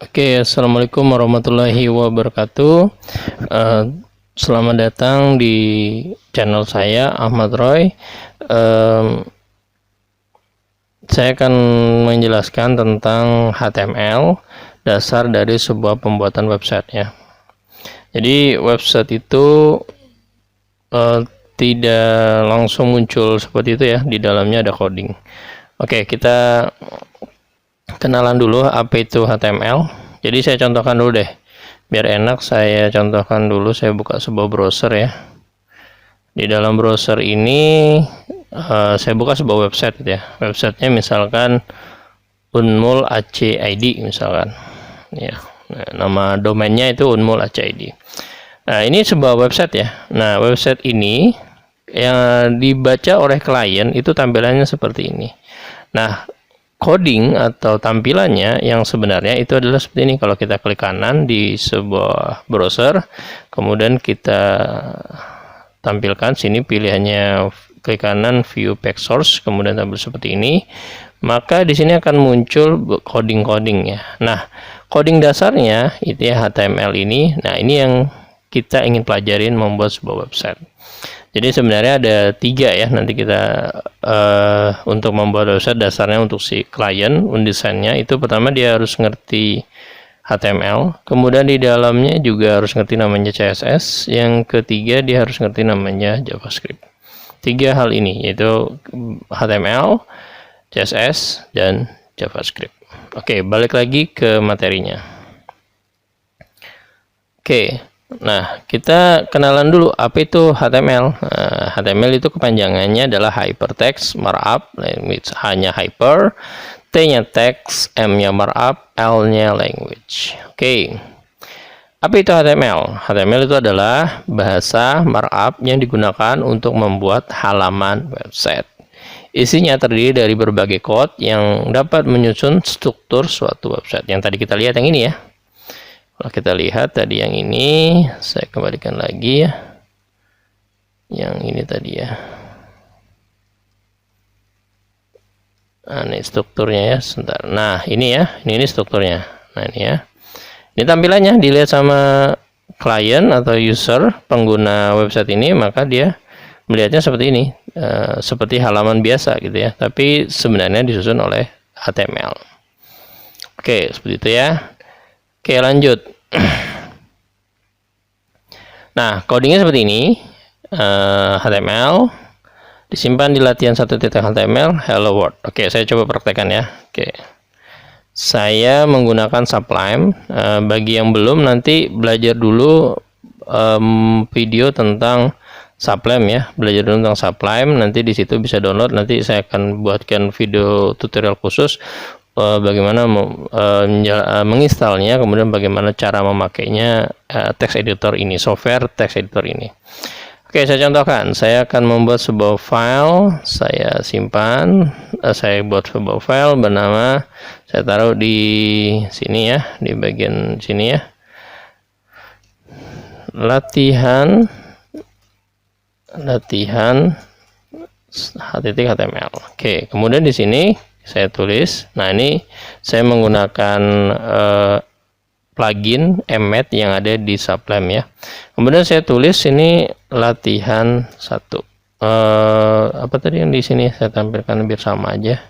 Oke, assalamualaikum warahmatullahi wabarakatuh. Eh, Selamat datang di channel saya Ahmad Roy. Saya akan menjelaskan tentang HTML, dasar dari sebuah pembuatan website ya. Jadi website itu tidak langsung muncul seperti itu ya, di dalamnya ada coding. Oke, kita kenalan dulu apa itu HTML. Jadi saya contohkan dulu deh, biar enak. Saya contohkan dulu, saya buka sebuah browser ya. Di dalam browser ini saya buka sebuah website gitu ya. Websitenya misalkan Unmul AC.id misalkan ya. Nah, nama domainnya itu Unmul AC.id. Nah, ini sebuah website ya. Nah, website ini yang dibaca oleh klien itu tampilannya seperti ini. Nah, coding atau tampilannya yang sebenarnya itu adalah seperti ini. Kalau kita klik kanan di sebuah browser, kemudian kita tampilkan sini pilihannya, klik kanan view page source, kemudian tampil seperti ini, maka di sini akan muncul coding-coding ya. Nah, coding dasarnya itu ya HTML ini. Nah, ini yang kita ingin pelajarin membuat sebuah website. Jadi sebenarnya ada 3 ya, nanti kita untuk membuat website dasarnya untuk si klien, undesainnya itu pertama dia harus ngerti HTML, kemudian di dalamnya juga harus ngerti namanya CSS, yang ketiga dia harus ngerti namanya JavaScript. 3 hal ini yaitu HTML, CSS, dan JavaScript. Oke, balik lagi ke materinya. Oke. Nah, kita kenalan dulu apa itu HTML. HTML itu kepanjangannya adalah Hypertext Markup Language. Hanya hyper, T-nya text, M-nya markup, L-nya language. Oke. Apa itu HTML? HTML itu adalah bahasa markup yang digunakan untuk membuat halaman website. Isinya terdiri dari berbagai code yang dapat menyusun struktur suatu website. Yang tadi kita lihat yang ini ya. Kalau kita lihat tadi yang ini, saya kembalikan lagi ya. Yang ini tadi ya. Nah, ini strukturnya ya, sebentar. Nah, ini ya, ini strukturnya. Nah, ini ya. Ini tampilannya dilihat sama klien atau user pengguna website ini, maka dia melihatnya seperti ini, seperti halaman biasa gitu ya. Tapi sebenarnya disusun oleh HTML. Oke, seperti itu ya. Oke, lanjut. Nah, codingnya seperti ini. HTML disimpan di latihan 1.html hello world. Oke, saya coba praktekkan ya. Oke, saya menggunakan Sublime. Bagi yang belum, nanti belajar dulu video tentang Sublime ya. Belajar dulu tentang Sublime. Nanti di situ bisa download. Nanti saya akan buatkan video tutorial khusus bagaimana menginstalnya, kemudian bagaimana cara memakainya text editor ini, software text editor ini. Oke, saya contohkan. Saya akan membuat sebuah file, saya simpan, saya buat sebuah file bernama, saya taruh di sini ya, di bagian sini ya, latihan HTML. Oke, kemudian di sini saya tulis. Nah, ini saya menggunakan plugin Emmet yang ada di Sublime ya. Kemudian saya tulis ini latihan 1. Apa tadi yang di sini saya tampilkan biar sama aja.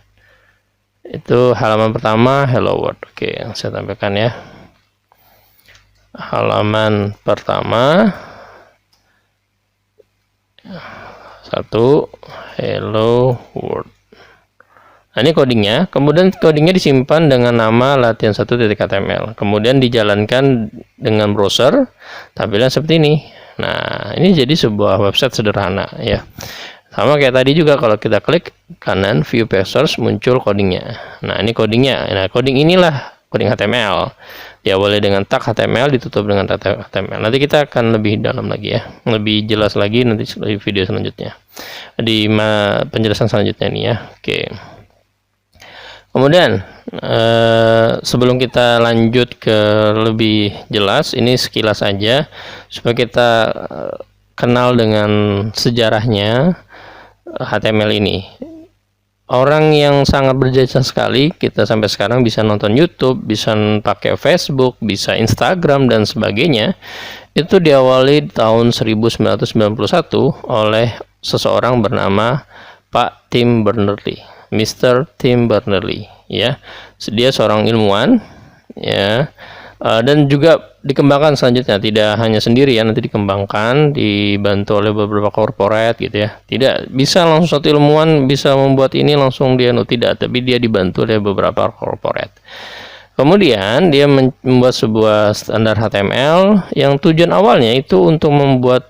Itu halaman pertama hello world. Oke, saya tampilkan ya. Halaman pertama 1 hello world. Nah, ini codingnya. Kemudian codingnya disimpan dengan nama latihan 1.html. Kemudian dijalankan dengan browser. Tampilan seperti ini. Nah, ini jadi sebuah website sederhana ya. Sama kayak tadi juga, kalau kita klik kanan view page source, muncul codingnya. Nah, ini codingnya. Nah, coding inilah coding HTML. Diawali dengan tag HTML, ditutup dengan tag HTML. Nanti kita akan lebih dalam lagi ya. Lebih jelas lagi nanti di video selanjutnya. Di penjelasan selanjutnya nih ya. Oke. Kemudian sebelum kita lanjut ke lebih jelas, ini sekilas aja supaya kita kenal dengan sejarahnya HTML ini. orang yang sangat berjasa sekali. Kita sampai sekarang bisa nonton YouTube, bisa pakai Facebook, bisa Instagram dan sebagainya. Itu diawali tahun 1991 oleh seseorang bernama Pak Tim Berners-Lee, Mr. Tim Berners-Lee, ya. Dia seorang ilmuwan, ya. Dan juga dikembangkan selanjutnya, tidak hanya sendiri ya, nanti dikembangkan, dibantu oleh beberapa korporat gitu ya. Tidak bisa langsung satu ilmuwan bisa membuat ini langsung dia tidak, tapi dia dibantu oleh beberapa korporat. Kemudian dia membuat sebuah standar HTML yang tujuan awalnya itu untuk membuat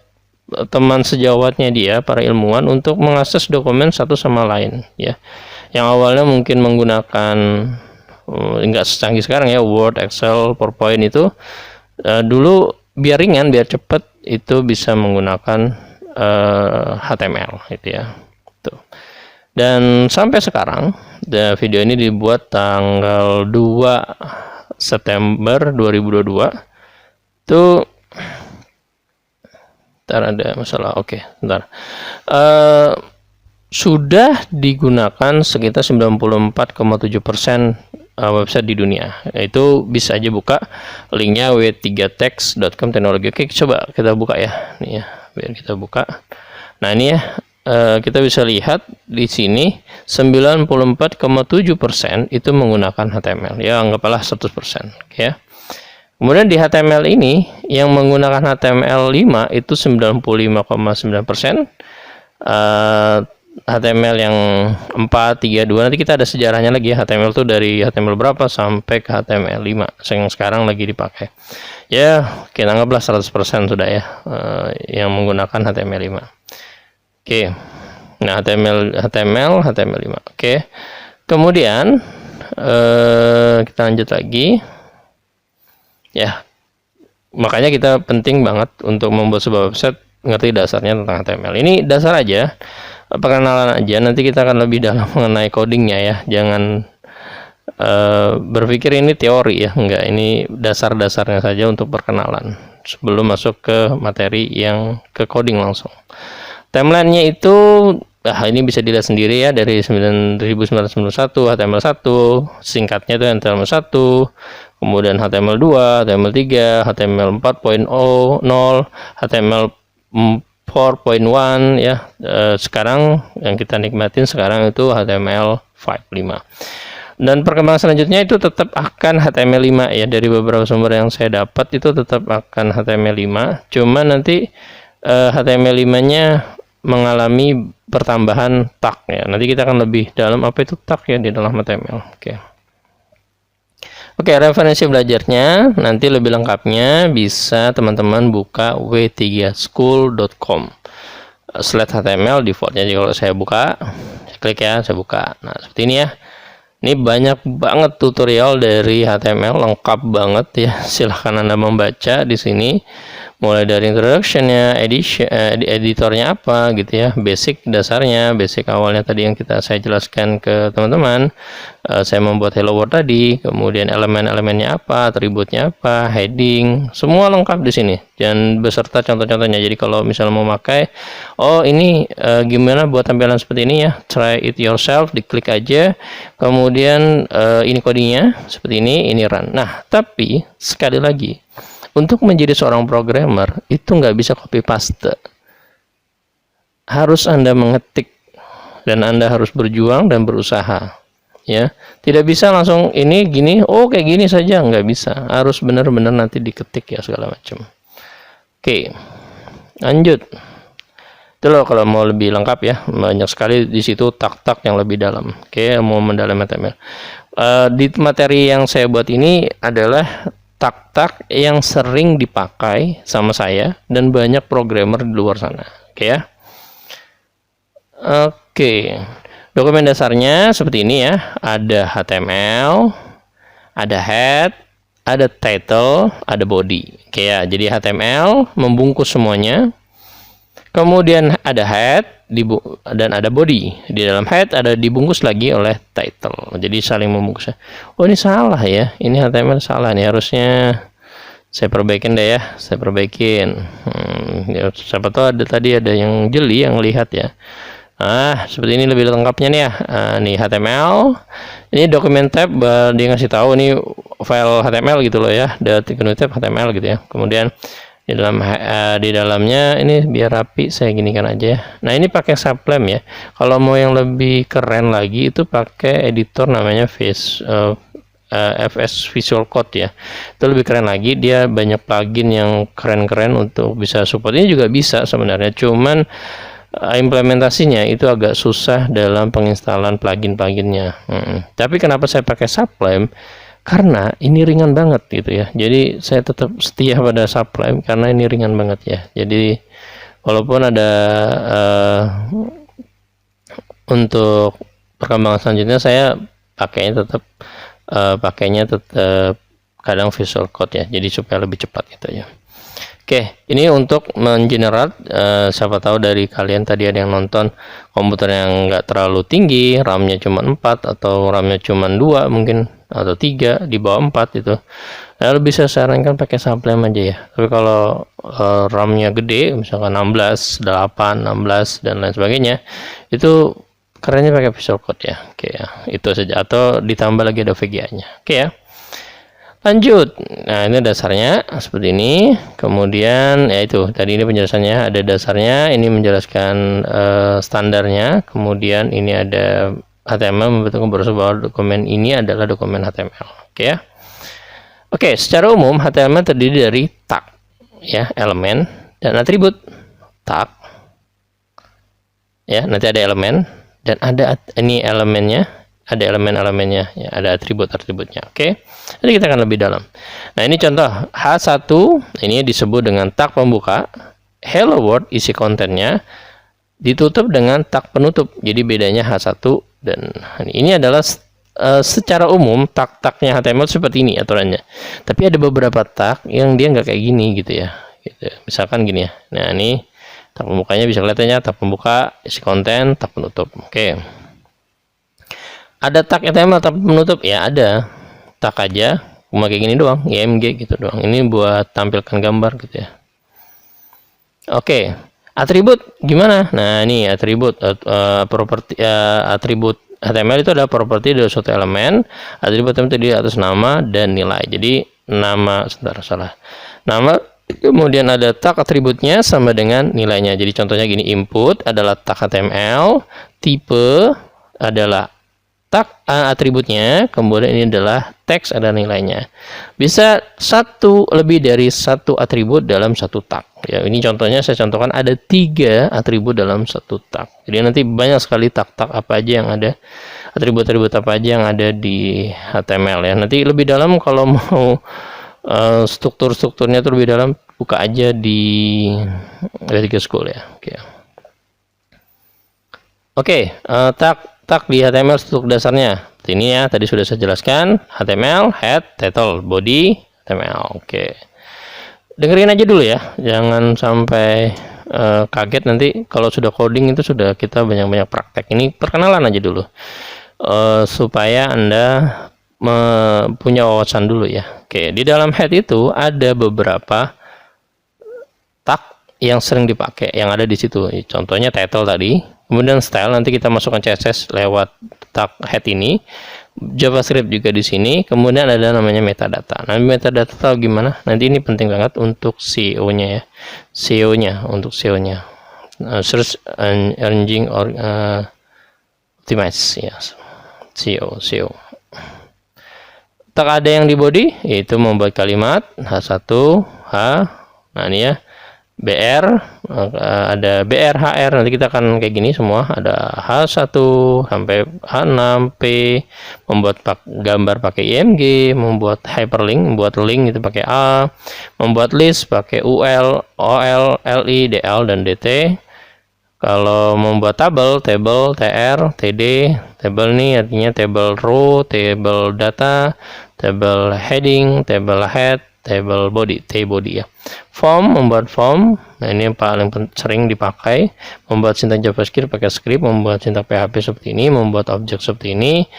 teman sejawatnya dia, para ilmuwan, untuk mengakses dokumen satu sama lain ya. Yang awalnya mungkin menggunakan nggak secanggih sekarang ya, Word, Excel, PowerPoint itu dulu biar ringan, biar cepat, itu bisa menggunakan HTML gitu ya. Tuh. Dan sampai sekarang video ini dibuat tanggal 2 September 2022. Tuh ntar ada masalah, oke, ntar sudah digunakan sekitar 94,7% website di dunia. Itu bisa aja buka linknya w3text.com teknologi. Oke, coba kita buka ya. Nih ya, biar kita buka. Nah, ini ya, kita bisa lihat di sini 94,7% itu menggunakan HTML. Ya, anggaplah 100%, ya. Kemudian di HTML ini yang menggunakan HTML5 itu 95,9%. HTML yang 432, nanti kita ada sejarahnya lagi ya, HTML itu dari HTML berapa sampai ke HTML5 yang sekarang lagi dipakai. Ya, kita anggaplah 100% sudah ya yang menggunakan HTML5. Oke. Nah, HTML5. Oke. Kemudian kita lanjut lagi. Ya. Makanya kita penting banget untuk membuat sebuah website ngerti dasarnya tentang HTML. Ini dasar aja, perkenalan aja, nanti kita akan lebih dalam mengenai codingnya ya. Jangan berpikir ini teori ya, enggak, ini dasar-dasarnya saja untuk perkenalan sebelum masuk ke materi yang ke coding langsung. Timelinenya itu ini bisa dilihat sendiri ya, dari 1991 HTML1, singkatnya itu HTML1, kemudian HTML2, HTML3, HTML 4.0, HTML 4.1 ya. Sekarang yang kita nikmatin sekarang itu HTML 5. Dan perkembangan selanjutnya itu tetap akan HTML5 ya. Dari beberapa sumber yang saya dapat itu tetap akan HTML5. Cuma nanti HTML5-nya mengalami pertambahan tag ya. Nanti kita akan lebih dalam apa itu tag ya di dalam HTML. Oke, referensi belajarnya nanti lebih lengkapnya bisa teman-teman buka w3school.com/html defaultnya. Jadi kalau saya buka, saya klik ya, saya buka. Nah, seperti ini ya. Ini banyak banget tutorial dari HTML, lengkap banget ya. Silahkan Anda membaca di sini. Mulai dari introduction-nya, editornya apa gitu ya, basic dasarnya, basic awalnya tadi yang saya jelaskan ke teman-teman. Saya membuat hello world tadi, kemudian elemen-elemennya apa, atributnya apa, heading, semua lengkap di sini dan beserta contoh-contohnya. Jadi kalau misalnya mau pakai, oh ini gimana buat tampilan seperti ini ya, try it yourself, diklik aja. Kemudian ini codingnya seperti ini run. Nah, tapi sekali lagi, untuk menjadi seorang programmer itu nggak bisa copy paste, harus Anda mengetik dan Anda harus berjuang dan berusaha ya. Tidak bisa langsung ini gini, oh kayak gini saja, nggak bisa, harus benar-benar nanti diketik ya segala macam. Oke, lanjut. Itu loh kalau mau lebih lengkap ya, banyak sekali di situ tak-tak yang lebih dalam. Oke, mau mendalam HTML. Di materi yang saya buat ini adalah tak-tak yang sering dipakai sama saya dan banyak programmer di luar sana. Oke ya. Oke. Dokumen dasarnya seperti ini ya. Ada HTML, ada head, ada title, ada body. Oke ya. Jadi HTML membungkus semuanya. Kemudian ada head dan ada body. Di dalam head ada dibungkus lagi oleh title. Jadi saling membungkus. Oh, ini salah ya. Ini HTML salah nih. Harusnya saya perbaikin deh ya. Saya perbaikin. Ya, siapa tahu tadi ada yang jeli yang lihat ya. Seperti ini lebih lengkapnya nih ya. Nih HTML, ini dokumen tab, dia ngasih tahu ini file HTML gitu loh ya, GNU tab HTML gitu ya. Kemudian di dalamnya ini biar rapi saya ginikan aja ya. Nah ini pakai Sublime ya. Kalau mau yang lebih keren lagi itu pakai editor namanya FS Visual Code ya. Itu lebih keren lagi, dia banyak plugin yang keren-keren untuk bisa support. Ini juga bisa sebenarnya, cuman implementasinya itu agak susah dalam penginstalan plugin-pluginnya. Tapi kenapa saya pakai Sublime? Karena ini ringan banget gitu ya. Jadi saya tetap setia pada Sublime karena ini ringan banget ya. Jadi walaupun ada untuk perkembangan selanjutnya saya pakainya tetap kadang Visual Code ya. Jadi supaya lebih cepat gitu ya. Oke, ini untuk mengenerate, siapa tahu dari kalian tadi ada yang nonton komputer yang nggak terlalu tinggi, RAM-nya cuma 4 atau RAM-nya cuma 2 mungkin, atau 3, di bawah 4 itu. Lalu bisa sarankan pakai Sublime aja ya. Tapi kalau RAM-nya gede, misalkan 16, 8, 16 dan lain sebagainya, itu kerennya pakai Visual Code ya. Oke ya, itu saja, atau ditambah lagi ada VGA-nya. Oke ya. Lanjut, nah ini dasarnya seperti ini. Kemudian ya itu tadi ini penjelasannya, ada dasarnya, ini menjelaskan standarnya. Kemudian ini ada HTML membentuk bahwa dokumen ini adalah dokumen HTML. Oke ya. Oke, secara umum HTML terdiri dari tag ya, elemen dan atribut. Tag ya, nanti ada elemen dan ada ini elemennya, ada elemen-elemennya ya, ada atribut-atributnya. Oke. Jadi kita akan lebih dalam. Nah, ini contoh H1, ini disebut dengan tag pembuka. Hello World isi kontennya ditutup dengan tag penutup. Jadi bedanya H1 dan ini adalah secara umum tag-tagnya HTML seperti ini aturannya. Tapi ada beberapa tag yang dia nggak kayak gini gitu ya. Gitu. Misalkan gini ya. Nah, ini tag pembukanya bisa kelihatannya tag pembuka, isi konten, tag penutup. Oke. Ada tag HTML tag penutup ya, ada. Tag aja cuma kayak gini doang, IMG gitu doang. Ini buat tampilkan gambar gitu ya. Oke, atribut gimana? Nah, ini atribut atribut HTML itu adalah properti dari suatu elemen. Atribut itu terdiri atas nama dan nilai. Jadi nama, salah. Nama, kemudian ada tag atributnya sama dengan nilainya. Jadi contohnya gini, input adalah tag HTML, tipe adalah tag atributnya, kemudian ini adalah teks ada nilainya. Bisa lebih dari satu atribut dalam satu tag. Ya, ini contohnya saya contohkan ada 3 atribut dalam satu tag. Jadi nanti banyak sekali tag-tag apa aja yang ada, atribut-atribut apa aja yang ada di HTML ya. Nanti lebih dalam kalau mau struktur-strukturnya itu lebih dalam, buka aja di Vertical School ya. Oke, tag di HTML struktur dasarnya seperti ini ya, tadi sudah saya jelaskan. HTML, head, title, body, HTML. Oke, dengerin aja dulu ya, jangan sampai kaget nanti kalau sudah coding itu sudah kita banyak-banyak praktek. Ini perkenalan aja dulu supaya Anda punya wawasan dulu ya. Oke, di dalam head itu ada beberapa tag yang sering dipakai yang ada di situ. Contohnya title tadi. Kemudian style, nanti kita masukkan CSS lewat tag head ini. JavaScript juga di sini. Kemudian ada namanya metadata. Nah, metadata tahu gimana? Nanti ini penting banget untuk SEO-nya ya. Untuk SEO-nya. Search Engine Optimize ya. SEO. Tag ada yang di body, yaitu membuat kalimat H1, H. Nah, ini ya. BR, ada BR, HR, nanti kita akan kayak gini semua, ada H1 sampai H6, P, membuat gambar pakai IMG, membuat hyperlink, membuat link itu pakai A, membuat list pakai UL, OL, LI, DL, dan DT. Kalau membuat tabel, TR, TD, tabel ini artinya table row, table data, table heading, table head, table body, T-body ya. Form, membuat form, nah ini yang paling sering dipakai. Membuat sintak JavaScript pakai script, membuat sintak PHP seperti ini, membuat objek seperti ini.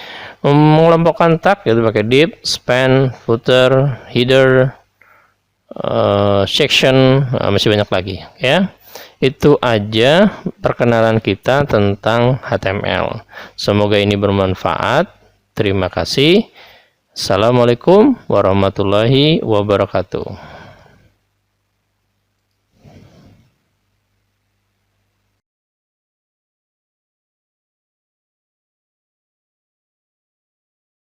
Mengelompokkan tag yaitu pakai div, span, footer, header, section, masih banyak lagi ya. Itu aja perkenalan kita tentang HTML. Semoga ini bermanfaat. Terima kasih. Assalamualaikum warahmatullahi wabarakatuh.